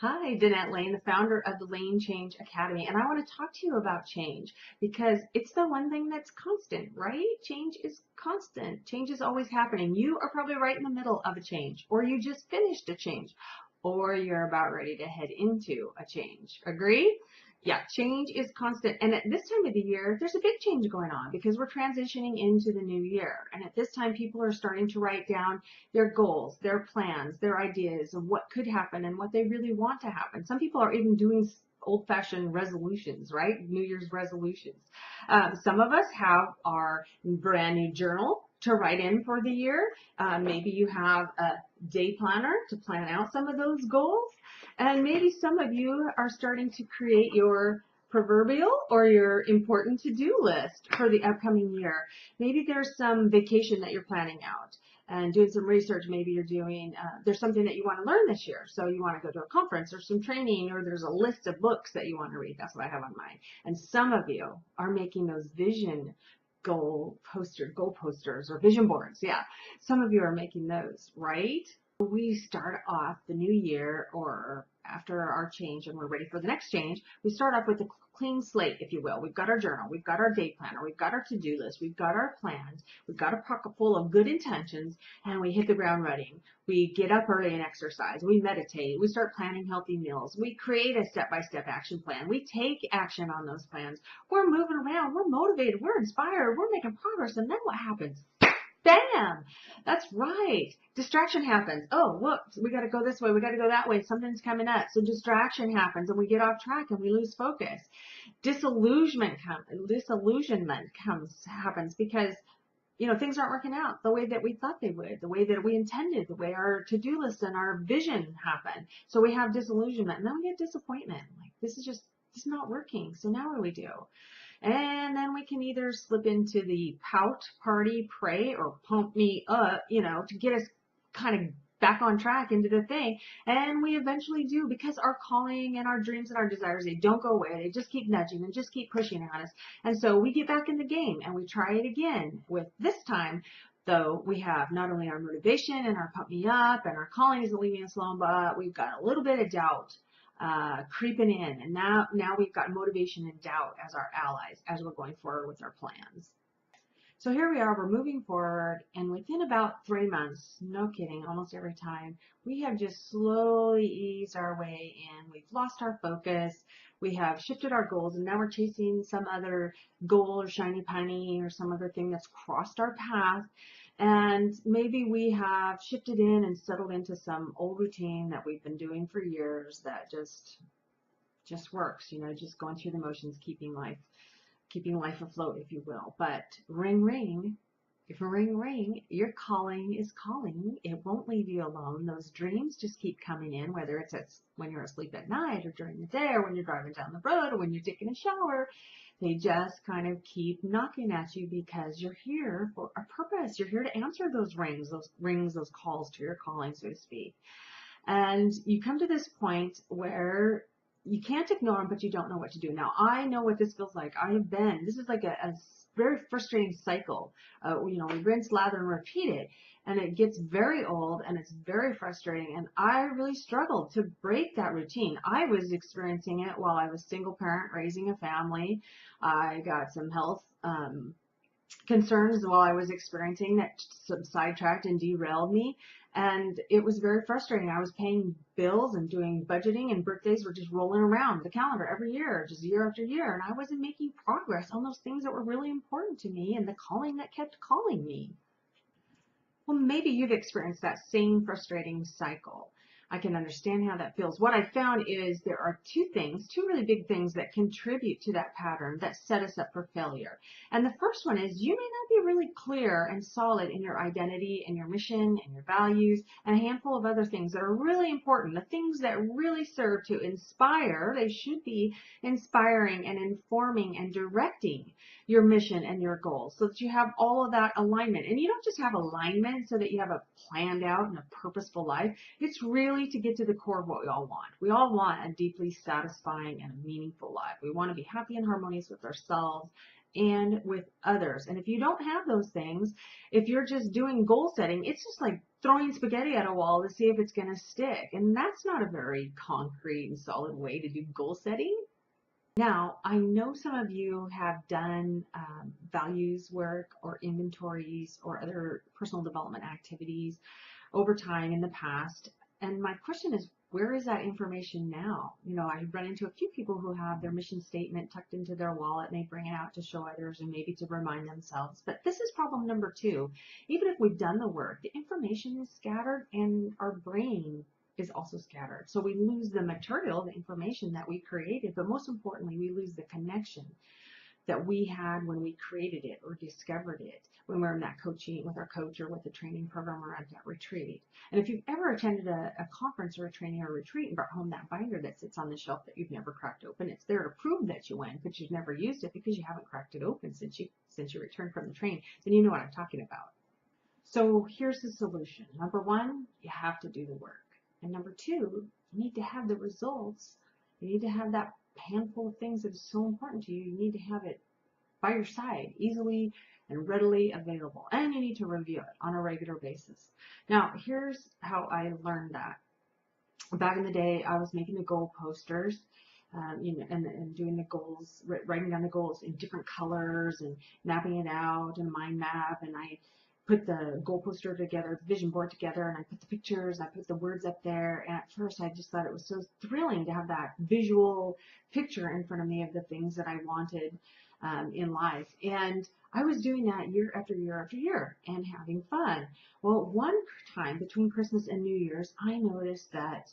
Hi, Danette Layne, the founder of the Lane Change Academy, and I want to talk to you about change because it's the one thing that's constant, right? Change is constant. Change is always happening. You are probably right in the middle of a change, or you just finished a change, or you're about ready to head into a change. Agree? Yeah, change is constant. And at this time of the year, there's a big change going on because we're transitioning into the new year. And at this time, people are starting to write down their goals, their plans, their ideas of what could happen and what they really want to happen. Some people are even doing old-fashioned resolutions, right? New Year's resolutions. Some of us have our brand new journal to write in for the year. Maybe you have a day planner to plan out some of those goals. And maybe some of you are starting to create your proverbial or your important to-do list for the upcoming year. Maybe there's some vacation that you're planning out and doing some research. Maybe you're doing, there's something that you want to learn this year. So you want to go to a conference or some training, or there's a list of books that you want to read. That's what I have on mine. And some of you are making those vision goal posters or vision boards. Yeah. Some of you are making those, right? We start off the new year or after our change and we're ready for the next change, we start off with a clean slate, if you will. We've got our journal, we've got our day planner, we've got our to-do list, we've got our plans, we've got a pocket full of good intentions, and we hit the ground running. We get up early and exercise, we meditate, we start planning healthy meals, we create a step-by-step action plan, we take action on those plans, we're moving around, we're motivated, we're inspired, we're making progress, and then what happens? Bam! That's right. Distraction happens. Oh, whoops, we got to go this way. We got to go that way. Something's coming up. So distraction happens and we get off track and we lose focus. Disillusionment happens because, things aren't working out the way that we thought they would, the way that we intended, the way our to-do list and our vision happen. So we have disillusionment and then we get disappointment. Like, this is not working. So now what do we do? And then we can either slip into the pout, party, pray, or pump me up, to get us kind of back on track into the thing. And we eventually do, because our calling and our dreams and our desires, they don't go away. They just keep nudging and just keep pushing on us. And so we get back in the game and we try it again. With this time, though, we have not only our motivation and our pump me up and our calling isn't leaving us alone, but we've got a little bit of doubt creeping in, and now we've got motivation and doubt as our allies as we're going forward with our plans. So here we are, we're moving forward, and within about 3 months, no kidding, almost every time, we have just slowly eased our way in. We've lost our focus, we have shifted our goals, and now we're chasing some other goal or shiny penny or some other thing that's crossed our path. And maybe we have shifted in and settled into some old routine that we've been doing for years that just works, just going through the motions, keeping life afloat, if you will. But ring, ring. Ring, ring, your calling is calling. It won't leave you alone. Those dreams just keep coming in, whether it's when you're asleep at night or during the day or when you're driving down the road or when you're taking a shower. They just kind of keep knocking at you because you're here for a purpose. You're here to answer those rings, those calls to your calling, so to speak. And you come to this point where you can't ignore them, but you don't know what to do. Now, I know what this feels like. This is like a very frustrating cycle. We rinse, lather, and repeat it. And it gets very old and it's very frustrating. And I really struggled to break that routine. I was experiencing it while I was single parent raising a family. I got some health concerns while I was experiencing that sidetracked and derailed me. And it was very frustrating. I was paying bills and doing budgeting, and birthdays were just rolling around the calendar every year, just year after year. And I wasn't making progress on those things that were really important to me and the calling that kept calling me. Well, maybe you've experienced that same frustrating cycle. I can understand how that feels. What I found is there are two really big things that contribute to that pattern that set us up for failure. And the first one is you may not be really clear and solid in your identity and your mission and your values and a handful of other things that are really important. The things that really serve to inspire, they should be inspiring and informing and directing your mission and your goals so that you have all of that alignment. And you don't just have alignment so that you have a planned out and a purposeful life. It's really to get to the core of what we all want. We all want a deeply satisfying and meaningful life. We want to be happy and harmonious with ourselves and with others. And if you don't have those things, if you're just doing goal setting, it's just like throwing spaghetti at a wall to see if it's going to stick. And that's not a very concrete and solid way to do goal setting. Now, I know some of you have done values work or inventories or other personal development activities over time in the past. And my question is, where is that information now? You know, I run into a few people who have their mission statement tucked into their wallet and they bring it out to show others and maybe to remind themselves. But this is problem number 2. Even if we've done the work, the information is scattered and our brain is also scattered. So we lose the material, the information that we created, but most importantly, we lose the connection that we had when we created it or discovered it when we were in that coaching with our coach or with the training program or at that retreat. And if you've ever attended a conference or a training or a retreat and brought home that binder that sits on the shelf that you've never cracked open, it's there to prove that you went, but you've never used it because you haven't cracked it open since you returned from the train, then you know what I'm talking about. So here's the solution. Number 1, you have to do the work. And number 2, you need to have the results. You need to have that handful of things that is so important to you. You need to have it by your side, easily and readily available. And you need to review it on a regular basis. Now, here's how I learned that. Back in the day, I was making the goal posters, you know, and doing the goals, writing down the goals in different colors and mapping it out in a mind map. And I put the goal poster together, the vision board together, and I put the pictures, I put the words up there. And at first I just thought it was so thrilling to have that visual picture in front of me of the things that I wanted in life. And I was doing that year after year after year and having fun. Well, one time between Christmas and New Year's, I noticed that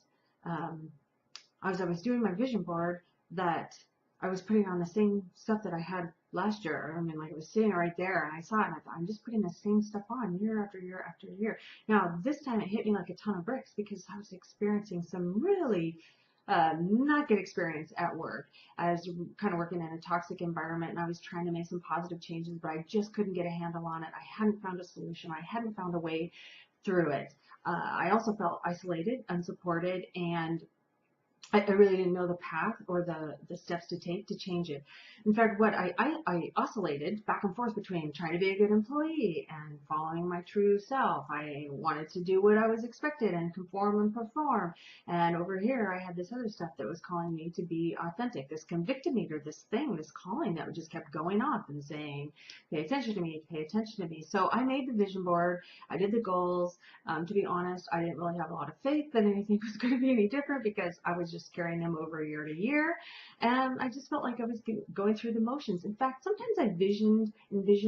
as I was doing my vision board, that I was putting on the same stuff that I had last year. I mean, like, it was sitting right there, and I saw it, and I thought, I'm just putting the same stuff on year after year after year. Now, this time it hit me like a ton of bricks because I was experiencing some really not good experience at work. I was kind of working in a toxic environment, and I was trying to make some positive changes, but I just couldn't get a handle on it. I hadn't found a solution. I hadn't found a way through it. I also felt isolated, unsupported, and I really didn't know the path or the steps to take to change it. In fact, what I oscillated back and forth between trying to be a good employee and following my true self. I wanted to do what I was expected and conform and perform. And over here, I had this other stuff that was calling me to be authentic, this convictometer, this thing, this calling that just kept going off and saying, pay attention to me, pay attention to me. So I made the vision board. I did the goals. To be honest, I didn't really have a lot of faith that anything was going to be any different because I was just carrying them over year to year, and I just felt like I was going through the motions. In fact, sometimes I envisioned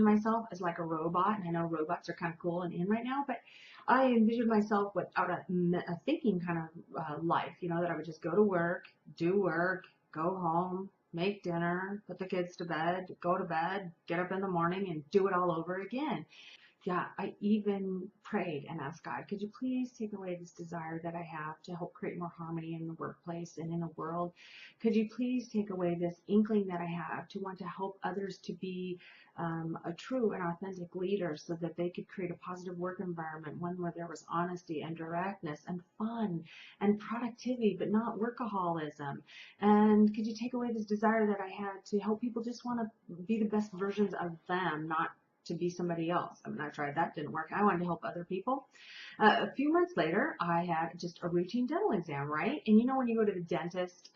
myself as like a robot, and I know robots are kind of cool and in right now, but I envisioned myself without a thinking kind of life, you know, that I would just go to work, do work, go home, make dinner, put the kids to bed, go to bed, get up in the morning, and do it all over again. Yeah, I even prayed and asked God, could you please take away this desire that I have to help create more harmony in the workplace and in the world? Could you please take away this inkling that I have to want to help others to be a true and authentic leader so that they could create a positive work environment, one where there was honesty and directness and fun and productivity, but not workaholism? And could you take away this desire that I had to help people just want to be the best versions of them, not to be somebody else? I mean, I tried that, didn't work. I wanted to help other people. A few months later, I had just a routine dental exam, right? And you know when you go to the dentist,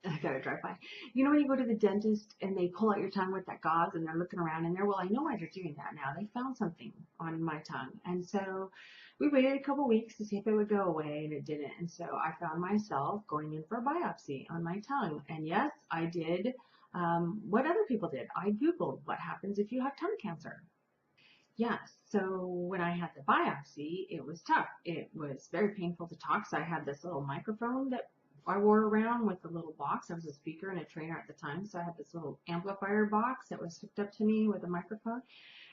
I gotta drive by. You know when you go to the dentist and they pull out your tongue with that gauze and they're looking around in there? Well, I know why they're doing that now. They found something on my tongue. And so we waited a couple weeks to see if it would go away, and it didn't. And so I found myself going in for a biopsy on my tongue. And yes, I did what other people did. I Googled what happens if you have tongue cancer. Yes, so when I had the biopsy, it was tough. It was very painful to talk. So I had this little microphone that I wore around with a little box. I was a speaker and a trainer at the time, so I had this little amplifier box that was hooked up to me with a microphone,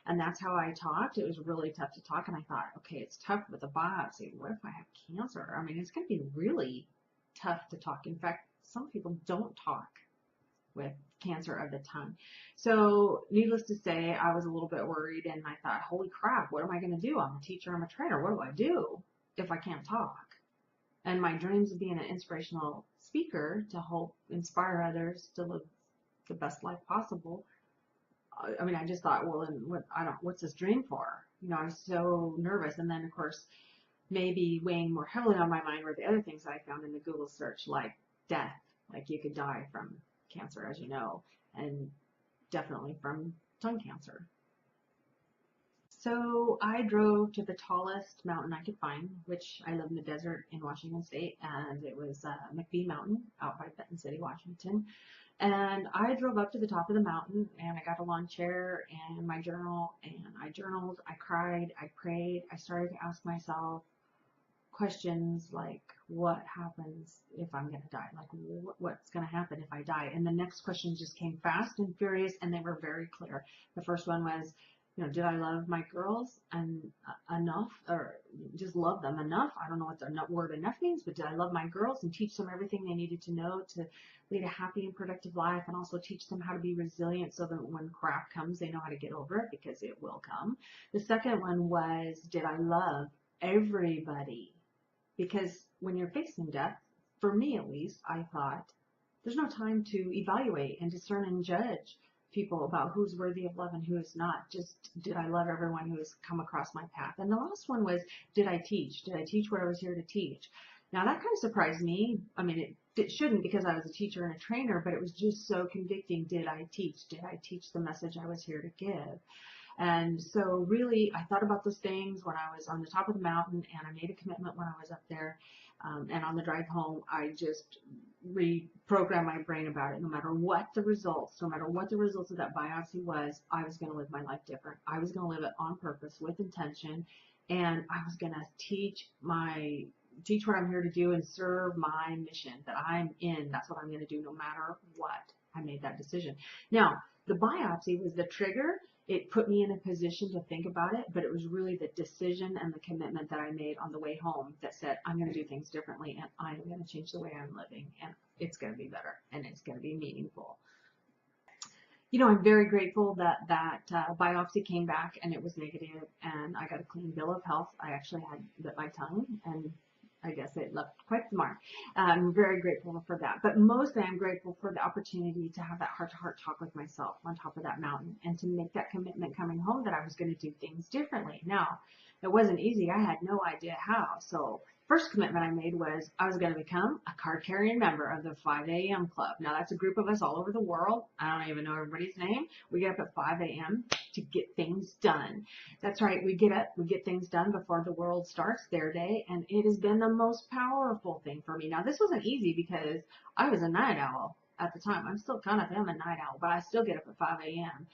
and that's how I talked. It was really tough to talk, and I thought, okay, it's tough with a biopsy. What if I have cancer? I mean, it's going to be really tough to talk. In fact, some people don't talk with cancer of the tongue. So needless to say, I was a little bit worried, and I thought, holy crap, what am I going to do? I'm a teacher, I'm a trainer. What do I do if I can't talk? And my dreams of being an inspirational speaker to help inspire others to live the best life possible I mean, I just thought, well, and what's this dream for? You know, I was so nervous. And then, of course, maybe weighing more heavily on my mind were the other things I found in the Google search, like death, like you could die from cancer, as you know, and definitely from tongue cancer. So I drove to the tallest mountain I could find, which I live in the desert in Washington State, and it was McBee Mountain out by Benton City, Washington. And I drove up to the top of the mountain, and I got a lawn chair and my journal, and I journaled, I cried, I prayed, I started to ask myself questions like, what happens if I'm going to die? Like, what's going to happen if I die? And the next questions just came fast and furious, and they were very clear. The first one was, you know, did I love my girls and enough, or just love them enough? I don't know what the word enough means, but did I love my girls and teach them everything they needed to know to lead a happy and productive life, and also teach them how to be resilient so that when crap comes, they know how to get over it, because it will come. The second one was, did I love everybody? Because when you're facing death, for me at least, I thought there's no time to evaluate and discern and judge people about who's worthy of love and who is not. Just, did I love everyone who has come across my path? And the last one was, did I teach? Did I teach what I was here to teach? Now that kind of surprised me. I mean, it shouldn't, because I was a teacher and a trainer, but it was just so convicting. Did I teach? Did I teach the message I was here to give? And so really, I thought about those things when I was on the top of the mountain, and I made a commitment when I was up there. And on the drive home, I just reprogrammed my brain about it. No matter what the results, no matter what the results of that biopsy was, I was going to live my life different. I was going to live it on purpose, with intention, and I was going to teach what I'm here to do and serve my mission that I'm in. That's what I'm going to do no matter what. I made that decision. Now, the biopsy was the trigger. It put me in a position to think about it, but it was really the decision and the commitment that I made on the way home that said, I'm going to do things differently, and I'm going to change the way I'm living, and it's going to be better, and it's going to be meaningful. You know, I'm very grateful that biopsy came back and it was negative, and I got a clean bill of health. I actually had bit my tongue, and I guess it left quite the mark. I'm very grateful for that. But mostly I'm grateful for the opportunity to have that heart-to-heart talk with myself on top of that mountain, and to make that commitment coming home that I was going to do things differently. Now, it wasn't easy. I had no idea how. So first commitment I made was I was going to become a card-carrying member of the 5 a.m. club. Now, that's a group of us all over the world. I don't even know everybody's name. We get up at 5 a.m. to get things done. That's right. We get up, we get things done before the world starts their day, and it has been the most powerful thing for me. Now, this wasn't easy because I was a night owl at the time. I'm still kind of am a night owl, but I still get up at 5 a.m.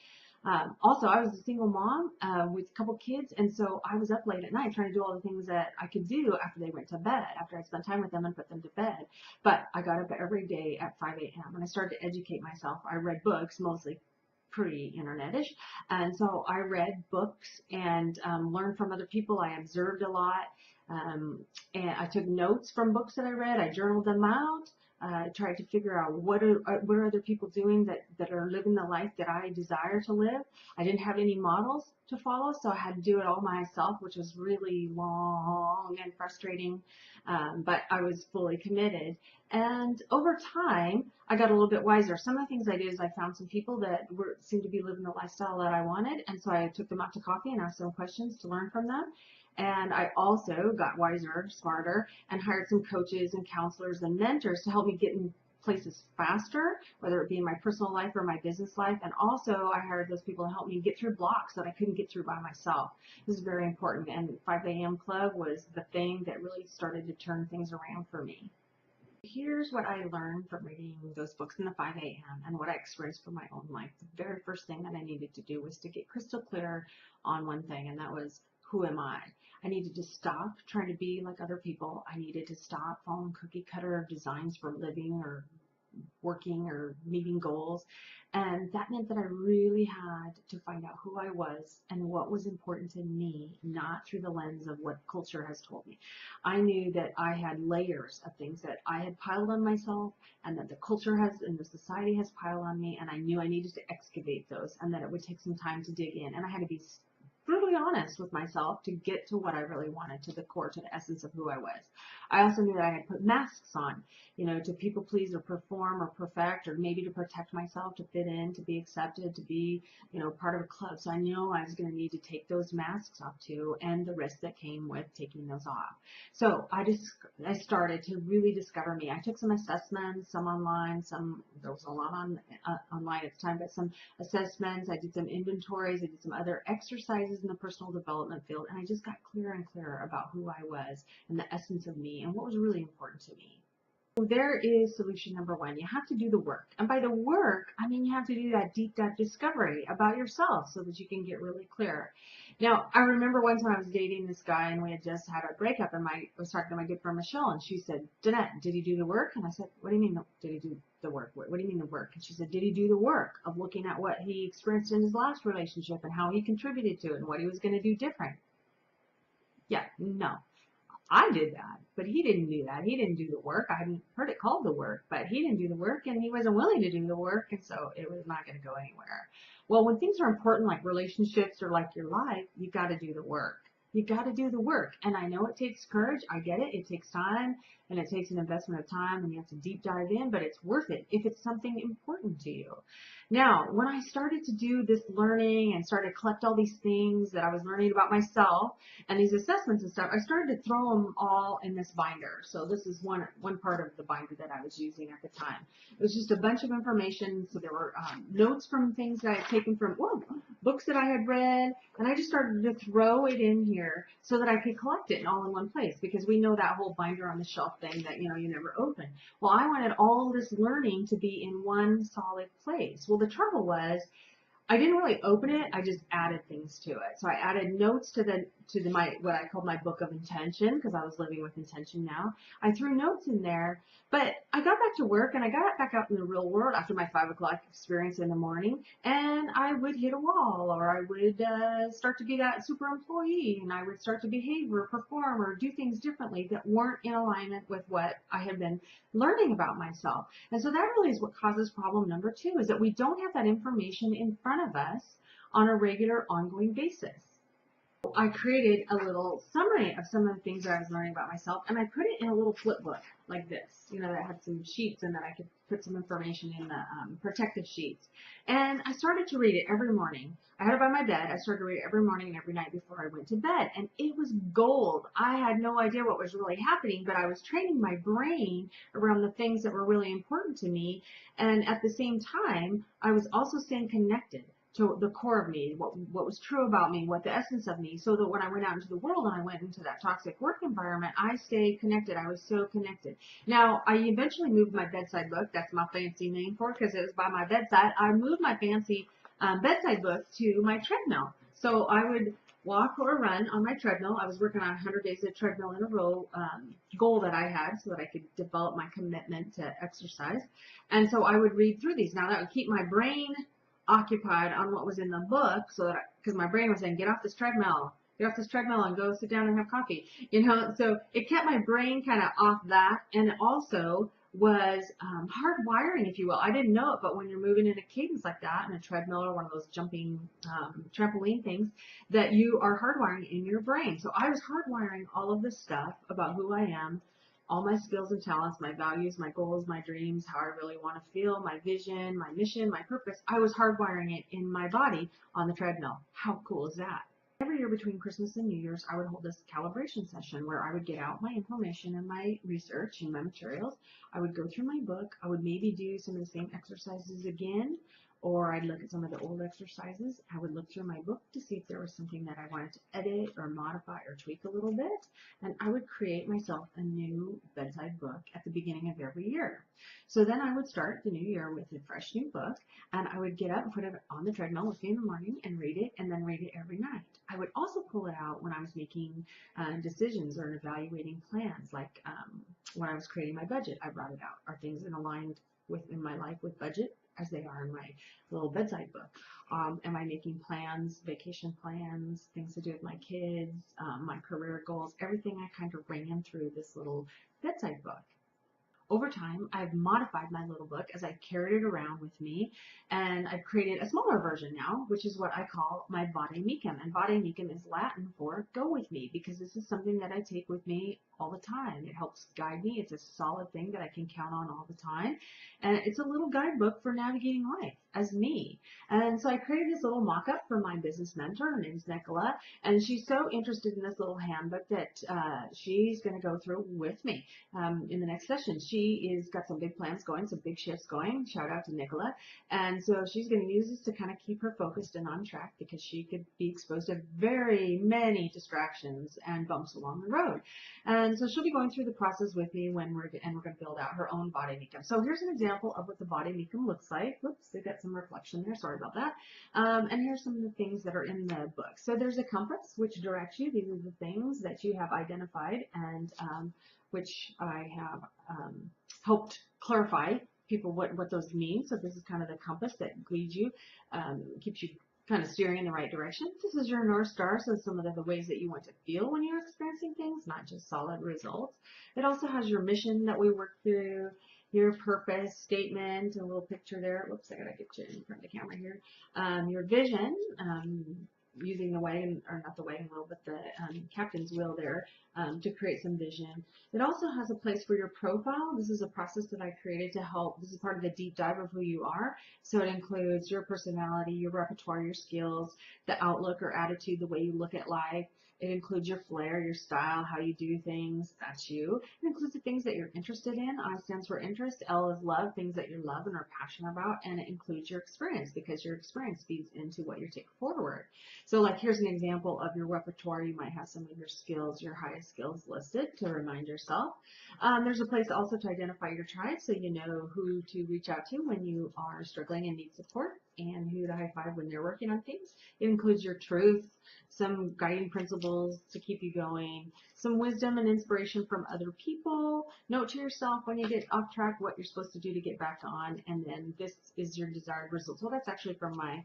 Also, I was a single mom with a couple kids, and so I was up late at night trying to do all the things that I could do after they went to bed, after I spent time with them and put them to bed. But I got up every day at 5 a.m. and I started to educate myself. I read books, mostly pre-internetish, and so I read books and learned from other people. I observed a lot, and I took notes from books that I read. I journaled them out. Tried to figure out what are other people doing that are living the life that I desire to live. I didn't have any models to follow, so I had to do it all myself, which was really long and frustrating, but I was fully committed. And over time, I got a little bit wiser. Some of the things I did is I found some people that seemed to be living the lifestyle that I wanted, and so I took them out to coffee and asked them questions to learn from them. And I also got wiser, smarter, and hired some coaches and counselors and mentors to help me get in places faster, whether it be in my personal life or my business life. And also I hired those people to help me get through blocks that I couldn't get through by myself. This is very important. And 5 a.m. Club was the thing that really started to turn things around for me. Here's what I learned from reading those books in the 5 a.m. and what I experienced for my own life. The very first thing that I needed to do was to get crystal clear on one thing, and that was, who am I? I needed to stop trying to be like other people. I needed to stop following cookie cutter designs for living or working or meeting goals. And that meant that I really had to find out who I was and what was important to me, not through the lens of what culture has told me. I knew that I had layers of things that I had piled on myself, and that the culture has and the society has piled on me, and I knew I needed to excavate those, and that it would take some time to dig in, and I had to be brutally honest with myself to get to what I really wanted, to the core, to the essence of who I was. I also knew that I had put masks on, to people please or perform or perfect, or maybe to protect myself, to fit in, to be accepted, to be, part of a club. So I knew I was going to need to take those masks off too, and the risk that came with taking those off. So I started to really discover me. I took some assessments, some online, there was a lot online at the time, but some assessments. I did some inventories. I did some other exercises in the personal development field, and I just got clearer and clearer about who I was and the essence of me and what was really important to me. So there is solution number one. You have to do the work. And by the work, I mean you have to do that deep dive discovery about yourself so that you can get really clear. Now, I remember one time I was dating this guy and we had just had a breakup, and I was talking to my good friend Michelle, and she said, Danette, did he do the work? And I said, what do you mean, did he do the work? What do you mean the work? And she said, did he do the work of looking at what he experienced in his last relationship and how he contributed to it and what he was going to do different? Yeah, no. I did that, but he didn't do that. He didn't do the work. I hadn't heard it called the work, but he didn't do the work, and he wasn't willing to do the work, and so it was not going to go anywhere. Well, when things are important like relationships or like your life, you got to do the work. You got to do the work. And I know it takes courage. I get it. It takes time, and it takes an investment of time, and you have to deep dive in, but it's worth it if it's something important to you. Now, when I started to do this learning and started to collect all these things that I was learning about myself and these assessments and stuff, I started to throw them all in this binder. So this is one part of the binder that I was using at the time. It was just a bunch of information. So there were notes from things that I had taken from books that I had read, and I just started to throw it in here so that I could collect it all in one place, because we know that whole binder on the shelf thing that you never open. Well, I wanted all this learning to be in one solid place. Well, the trouble was I didn't really open it. I just added things to it. So I added notes to my what I called my book of intention, because I was living with intention now. I threw notes in there, but I got back to work and I got back out in the real world after my 5 o'clock experience in the morning, and I would hit a wall, or I would start to be that super employee, and I would start to behave or perform or do things differently that weren't in alignment with what I had been learning about myself. And so that really is what causes problem number 2, is that we don't have that information in front of us on a regular, ongoing basis. I created a little summary of some of the things that I was learning about myself, and I put it in a little flip book like this, that had some sheets and that I could put some information in the protective sheets. And I started to read it every morning. I had it by my bed. I started to read it every morning and every night before I went to bed, and it was gold. I had no idea what was really happening, but I was training my brain around the things that were really important to me, and at the same time, I was also staying connected to the core of me, what was true about me, what the essence of me, so that when I went out into the world and I went into that toxic work environment, I stayed connected. I was so connected. Now, I eventually moved my bedside book. That's my fancy name for it, because it was by my bedside. I moved my fancy bedside book to my treadmill. So I would walk or run on my treadmill. I was working on 100 days of treadmill in a row goal that I had, so that I could develop my commitment to exercise. And so I would read through these. Now, that would keep my brain occupied on what was in the book, so that because my brain was saying, get off this treadmill and go sit down and have coffee, so it kept my brain kind of off that, and it also was hardwiring, if you will. I didn't know it, but when you're moving in a cadence like that, in a treadmill or one of those jumping trampoline things, that you are hardwiring in your brain. So I was hardwiring all of this stuff about who I am, all my skills and talents, my values, my goals, my dreams, how I really want to feel, my vision, my mission, my purpose. I was hardwiring it in my body on the treadmill. How cool is that? Every year between Christmas and New Year's, I would hold this calibration session where I would get out my information and my research and my materials. I would go through my book. I would maybe do some of the same exercises again, or I'd look at some of the old exercises. I would look through my book to see if there was something that I wanted to edit or modify or tweak a little bit, and I would create myself a new bedside book at the beginning of every year. So then I would start the new year with a fresh new book, and I would get up and put it on the treadmill with me in the morning and read it, and then read it every night. I would also pull it out when I was making decisions or evaluating plans, like when I was creating my budget. I brought it out. Are things aligned in my life with budget, as they are in my little bedside book? Am I making plans, vacation plans, things to do with my kids, my career goals, everything I kind of ran through this little bedside book. over time, I've modified my little book as I carried it around with me, and I've created a smaller version now, which is what I call my Vade Mecum. And Vade Mecum is Latin for go with me, because this is something that I take with me all the time. It helps guide me. It's a solid thing that I can count on all the time. And it's a little guidebook for navigating life as me. And so I created this little mock-up for my business mentor. Her name's Nicola, and she's so interested in this little handbook that she's going to go through with me in the next session. She is got some big plans going, some big shifts going. Shout out to Nicola. And so she's going to use this to kind of keep her focused and on track, because she could be exposed to very many distractions and bumps along the road. And so she'll be going through the process with me we're going to build out her own Vade Mecum. So here's an example of what the Vade Mecum looks like. Oops, they got some reflection there. Sorry about that. And here's some of the things that are in the book. So there's a compass which directs you. These are the things that you have identified, and which I have helped clarify people what those mean. So this is kind of the compass that leads you, keeps you kind of steering in the right direction. This is your North Star, so some of the ways that you want to feel when you're experiencing things, not just solid results. It also has your mission that we work through, your purpose statement, a little picture there. Whoops, I gotta get you in front of the camera here. Your vision, using the wagon, or not the wagon wheel, but the captain's wheel there to create some vision. It also has a place for your profile. This is a process that I created to help. This is part of the deep dive of who you are. So it includes your personality, your repertoire, your skills, the outlook or attitude, the way you look at life. It includes your flair, your style, how you do things. That's you. It includes the things that you're interested in. I stands for interest. L is love, things that you love and are passionate about. And it includes your experience, because your experience feeds into what you take forward. So like here's an example of your repertoire. You might have some of your skills, your highest skills listed to remind yourself. There's a place also to identify your tribe, so you know who to reach out to when you are struggling and need support, and who to high five when they're working on things. It includes your truth, some guiding principles to keep you going, some wisdom and inspiration from other people. Note to yourself when you get off track what you're supposed to do to get back on, and then this is your desired results. Well, that's actually from my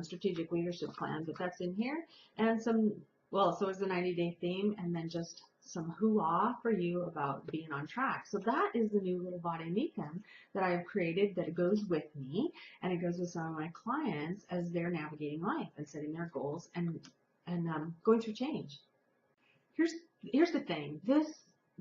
strategic leadership plan, but that's in here. And some, well, so it's a 90-day theme, and then just some hoo-ah for you about being on track. So that is the new little Vade Mecum that I've created, that goes with me, and it goes with some of my clients as they're navigating life and setting their goals and going through change. Here's the thing.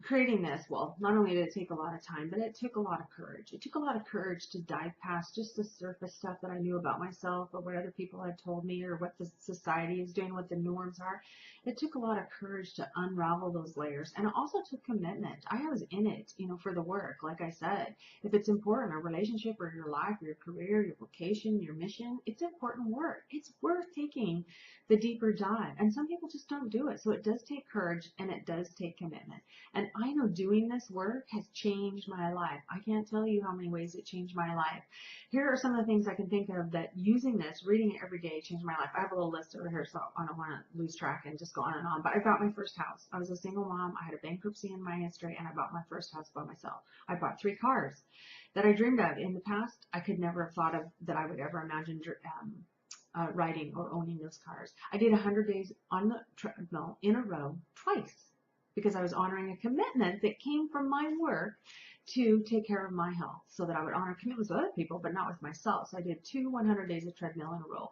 Creating this, well, not only did it take a lot of time, but it took a lot of courage. It took a lot of courage to dive past just the surface stuff that I knew about myself, or what other people had told me, or what the society is doing, what the norms are. It took a lot of courage to unravel those layers, and it also took commitment. I was in it, for the work. Like I said, if it's important, a relationship or your life or your career, your vocation, your mission, it's important work. It's worth taking the deeper dive, and some people just don't do it. So it does take courage, and it does take commitment. And I know doing this work has changed my life. I can't tell you how many ways it changed my life. Here are some of the things I can think of that using this, reading it every day, changed my life. I have a little list over here, so I don't want to lose track and just go on and on. But I bought my first house. I was a single mom. I had a bankruptcy in my history, and I bought my first house by myself. I bought 3 cars that I dreamed of in the past. I could never have thought of that I would ever imagine riding or owning those cars. I did 100 days on the treadmill in a row twice, because I was honoring a commitment that came from my work to take care of my health, so that I would honor commitments with other people, but not with myself. So I did 2 100 days of treadmill in a row.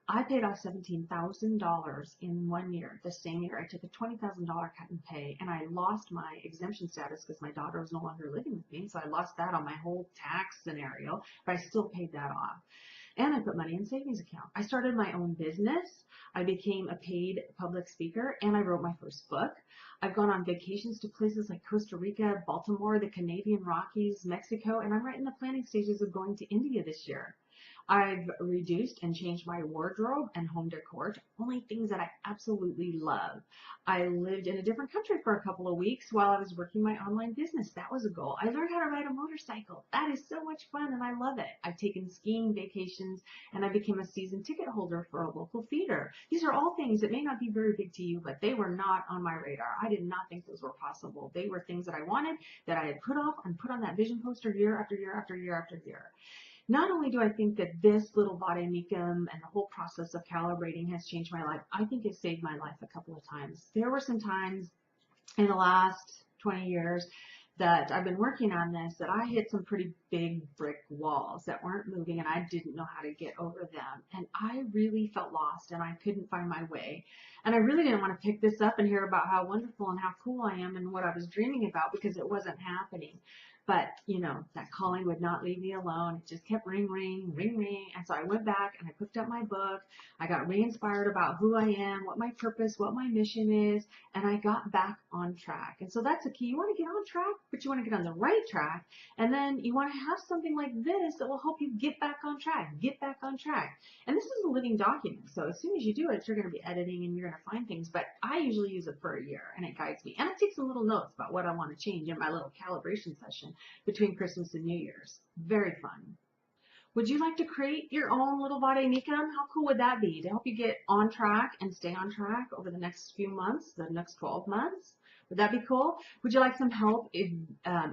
I paid off $17,000 in 1 year. The same year, I took a $20,000 cut in pay, and I lost my exemption status because my daughter was no longer living with me. So I lost that on my whole tax scenario, but I still paid that off. And I put money in savings account. I started my own business. I became a paid public speaker, and I wrote my first book. I've gone on vacations to places like Costa Rica, Baltimore, the Canadian Rockies, Mexico, and I'm right in the planning stages of going to India this year. I've reduced and changed my wardrobe and home decor to only things that I absolutely love. I lived in a different country for a couple of weeks while I was working my online business. That was a goal. I learned how to ride a motorcycle. That is so much fun, and I love it. I've taken skiing vacations, and I became a season ticket holder for a local theater. These are all things that may not be very big to you, but they were not on my radar. I did not think those were possible. They were things that I wanted, that I had put off and put on that vision poster year after year after year after year. Not only do I think that this little Vade Mecum and the whole process of calibrating has changed my life, I think it saved my life a couple of times. There were some times in the last 20 years that I've been working on this, that I hit some pretty big brick walls that weren't moving, and I didn't know how to get over them. And I really felt lost, and I couldn't find my way. And I really didn't want to pick this up and hear about how wonderful and how cool I am and what I was dreaming about, because it wasn't happening. But, you know, that calling would not leave me alone. It just kept ring, ring, ring, ring. And so I went back and I picked up my book. I got re-inspired about who I am, what my purpose, what my mission is, and I got back on track. And so that's the key. You want to get on track, but you want to get on the right track. And then you want to have something like this that will help you get back on track, get back on track. And this is a living document. So as soon as you do it, you're going to be editing and you're going to find things. But I usually use it for a year, and it guides me. And I take some little notes about what I want to change in my little calibration session between Christmas and New Year's. Very fun. Would you like to create your own little Vade Mecum? How cool would that be to help you get on track and stay on track over the next few months, the next 12 months? Would that be cool? Would you like some help in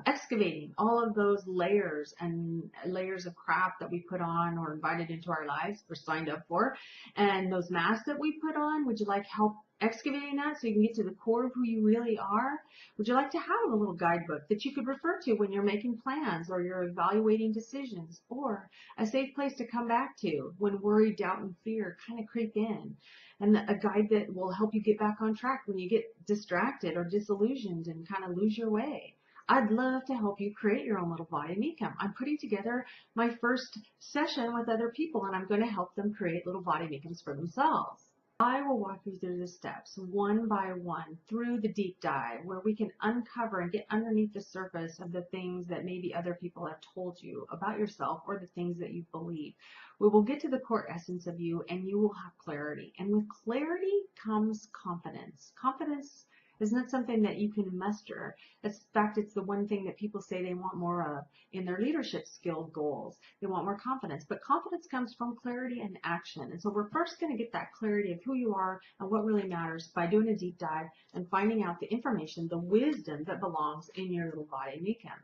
excavating all of those layers and layers of crap that we put on or invited into our lives or signed up for, and those masks that we put on? Would you like help excavating that so you can get to the core of who you really are? Would you like to have a little guidebook that you could refer to when you're making plans or you're evaluating decisions, or a safe place to come back to when worry, doubt, and fear kind of creep in, and a guide that will help you get back on track when you get distracted or disillusioned and kind of lose your way? I'd love to help you create your own little Vade Mecum. I'm putting together my first session with other people, and I'm going to help them create little Vade Mecums for themselves. I will walk you through the steps one by one through the deep dive, where we can uncover and get underneath the surface of the things that maybe other people have told you about yourself or the things that you believe. We will get to the core essence of you, and you will have clarity. And with clarity comes confidence. Confidence is not something that you can muster. In fact, it's the one thing that people say they want more of in their leadership skill goals. They want more confidence, but confidence comes from clarity and action. And so we're first going to get that clarity of who you are and what really matters by doing a deep dive and finding out the information, the wisdom that belongs in your little Vade Mecum.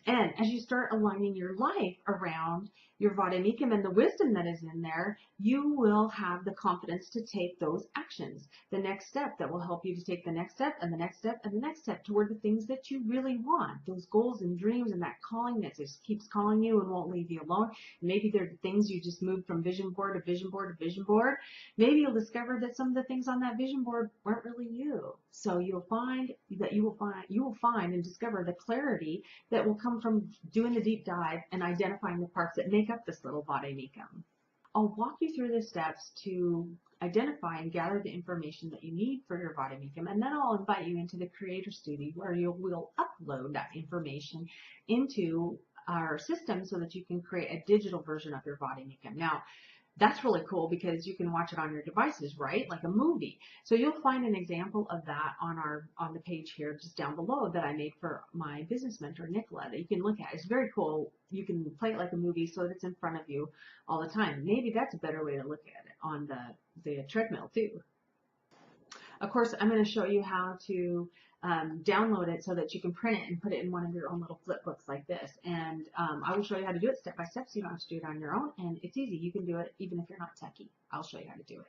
And as you start aligning your life around your Vade Mecum and the wisdom that is in there, you will have the confidence to take those actions. The next step that will help you to take the next step and the next step and the next step toward the things that you really want, those goals and dreams and that calling that just keeps calling you and won't leave you alone. Maybe they're the things you just moved from vision board to vision board to vision board. Maybe you'll discover that some of the things on that vision board weren't really you. So you'll find that you will find and discover the clarity that will come from doing the deep dive and identifying the parts that make up this little Vade Mecum. I'll walk you through the steps to identify and gather the information that you need for your Vade Mecum, and then I'll invite you into the Creator Studio, where you will upload that information into our system so that you can create a digital version of your Vade Mecum. Now, that's really cool because you can watch it on your devices, right? Like a movie. So you'll find an example of that on the page here just down below that I made for my business mentor, Nicola, that you can look at. It's very cool. You can play it like a movie so that it's in front of you all the time. Maybe that's a better way to look at it on the treadmill too. Of course, I'm going to show you how to download it so that you can print it and put it in one of your own little flip books like this. And I will show you how to do it step by step so you don't have to do it on your own. And it's easy. You can do it even if you're not techie. I'll show you how to do it.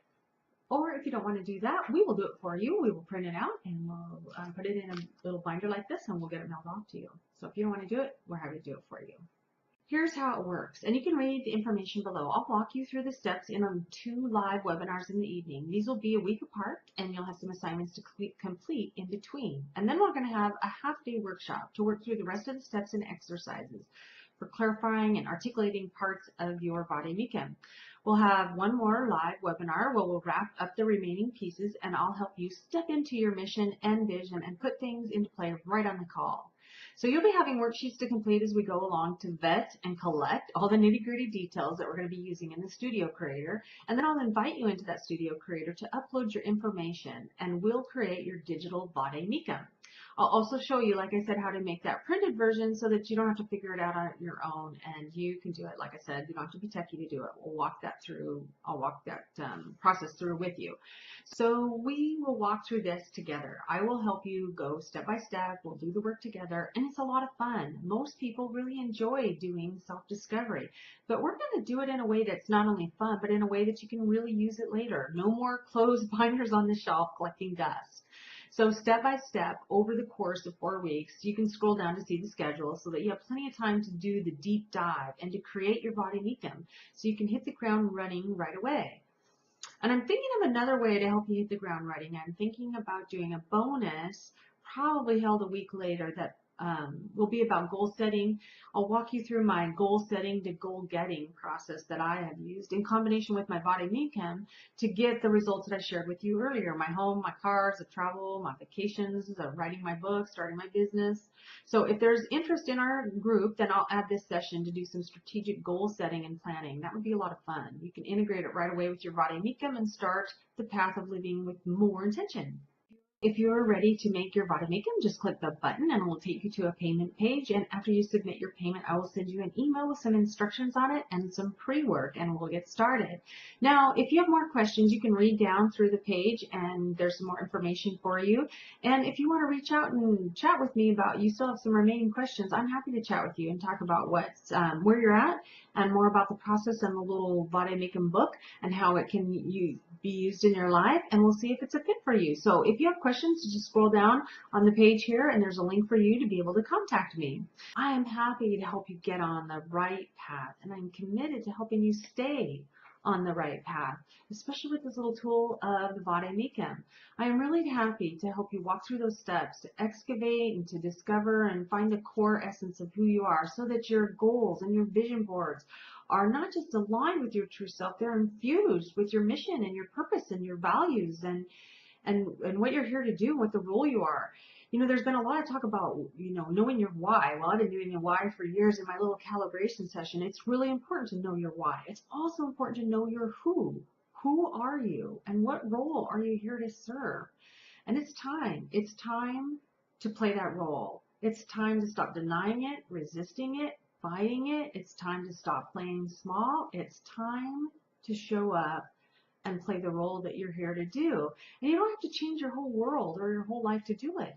Or if you don't want to do that, we will do it for you. We will print it out and we'll put it in a little binder like this, and we'll get it mailed off to you. So if you don't want to do it, we're happy to do it for you. Here's how it works, and you can read the information below. I'll walk you through the steps in 2 live webinars in the evening. These will be a week apart, and you'll have some assignments to complete in between. And then we're going to have a half-day workshop to work through the rest of the steps and exercises for clarifying and articulating parts of your Vade Mecum. We'll have one more live webinar where we'll wrap up the remaining pieces, and I'll help you step into your mission and vision and put things into play right on the call. So you'll be having worksheets to complete as we go along to vet and collect all the nitty-gritty details that we're going to be using in the Studio Creator. And then I'll invite you into that Studio Creator to upload your information, and we'll create your digital Vade Mecum. I'll also show you, like I said, how to make that printed version so that you don't have to figure it out on your own, and you can do it. Like I said, you don't have to be techie to do it. We'll walk that through. I'll walk that process through with you. So we will walk through this together. I will help you go step by step. We'll do the work together, and it's a lot of fun. Most people really enjoy doing self-discovery, but we're going to do it in a way that's not only fun, but in a way that you can really use it later. No more closed binders on the shelf collecting dust. So step by step over the course of 4 weeks, you can scroll down to see the schedule so that you have plenty of time to do the deep dive and to create your Vade Mecum so you can hit the ground running right away. And I'm thinking of another way to help you hit the ground running. I'm thinking about doing a bonus, probably held a week later, that will be about goal setting. I'll walk you through my goal setting to goal getting process that I have used in combination with my Vade Mecum to get the results that I shared with you earlier. My home, my cars, the travel, my vacations, writing my book, starting my business. So if there's interest in our group, then I'll add this session to do some strategic goal setting and planning. That would be a lot of fun. You can integrate it right away with your Vade Mecum and start the path of living with more intention. If you're ready to make your Vade Mecum, just click the button and it will take you to a payment page. And after you submit your payment, I will send you an email with some instructions on it and some pre-work, and we'll get started. Now, if you have more questions, you can read down through the page and there's some more information for you. And if you want to reach out and chat with me about, you still have some remaining questions, I'm happy to chat with you and talk about what's where you're at and more about the process and the little Vade Mecum book and how it can be used in your life, and we'll see if it's a fit for you. So if you have questions, just scroll down on the page here and there's a link for you to be able to contact me. I am happy to help you get on the right path, and I'm committed to helping you stay on the right path, especially with this little tool of the Vade Mecum. I am really happy to help you walk through those steps, to excavate and to discover and find the core essence of who you are so that your goals and your vision boards are not just aligned with your true self, they're infused with your mission and your purpose and your values and what you're here to do, what the role you are. You know, there's been a lot of talk about, knowing your why. Well, I've been doing your why for years in my little calibration session. It's really important to know your why. It's also important to know your who. Who are you? And what role are you here to serve? And it's time. It's time to play that role. It's time to stop denying it, resisting it, fighting it. It's time to stop playing small. It's time to show up and play the role that you're here to do. And you don't have to change your whole world or your whole life to do it,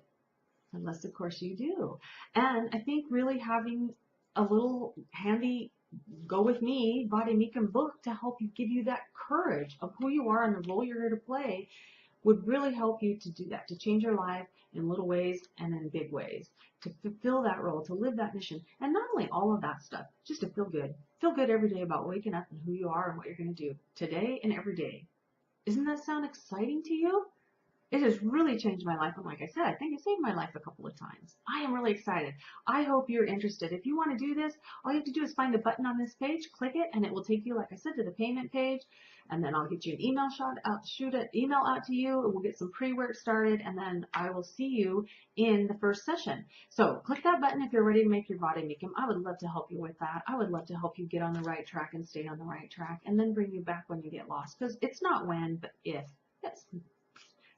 unless of course you do. And I think really having a little handy go with me Vade Mecum book to help you, give you that courage of who you are and the role you're here to play would really help you to do that, to change your life in little ways and in big ways, to fulfill that role, to live that mission. And not only all of that stuff, just to feel good. Feel good every day about waking up and who you are and what you're going to do today and every day. Doesn't that sound exciting to you? It has really changed my life, and like I said, I think it saved my life a couple of times. I am really excited. I hope you're interested. If you want to do this, all you have to do is find the button on this page, click it, and it will take you, like I said, to the payment page, and then I'll get you an email shoot an email out to you, and we'll get some pre-work started, and then I will see you in the first session. So click that button if you're ready to make your Vade Mecum. I would love to help you with that. I would love to help you get on the right track and stay on the right track, and then bring you back when you get lost, because it's not when, but if. Yes.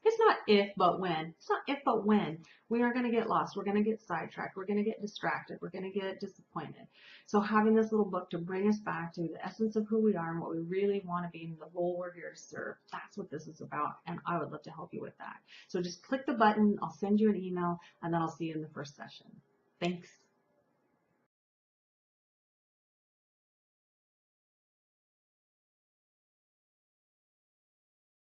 It's not if, but when. It's not if, but when. We are going to get lost. We're going to get sidetracked. We're going to get distracted. We're going to get disappointed. So having this little book to bring us back to the essence of who we are and what we really want to be and the role we're here to serve, that's what this is about, and I would love to help you with that. So just click the button. I'll send you an email, and then I'll see you in the first session. Thanks.